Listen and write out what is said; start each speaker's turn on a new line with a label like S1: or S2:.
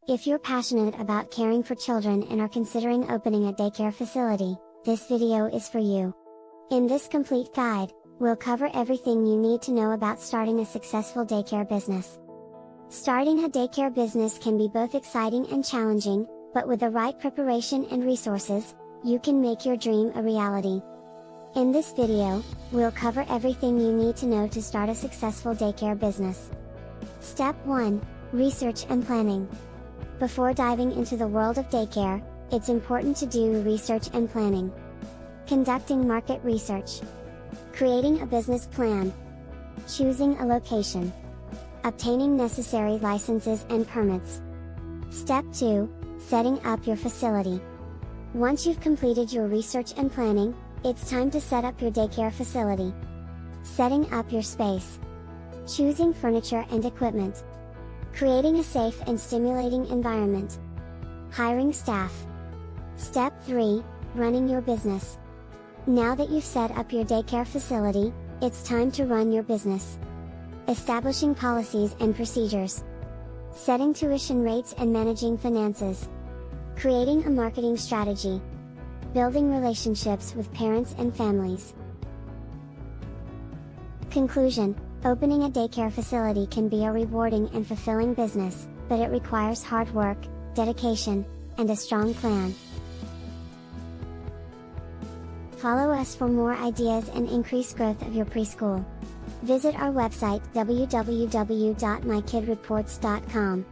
S1: If you're passionate about caring for children and are considering opening a daycare facility, this video is for you. In this complete guide, we'll cover everything you need to know about starting a successful daycare business. Starting a daycare business can be both exciting and challenging, but with the right preparation and resources, you can make your dream a reality. In this video, we'll cover everything you need to know to start a successful daycare business. Step 1. Research and planning. Before diving into the world of daycare, it's important to do research and planning. Conducting market research. Creating a business plan. Choosing a location. Obtaining necessary licenses and permits. Step 2. Setting up your facility. Once you've completed your research and planning, it's time to set up your daycare facility. Setting up your space. Choosing furniture and equipment. Creating a safe and stimulating environment. Hiring staff. Step 3. Running your business. Now that you've set up your daycare facility, it's time to run your business. Establishing policies and procedures. Setting tuition rates and managing finances. Creating a marketing strategy. Building relationships with parents and families. Conclusion: opening a daycare facility can be a rewarding and fulfilling business, but it requires hard work, dedication, and a strong plan. Follow us for more ideas and increase growth of your preschool. Visit our website www.mykidreports.com.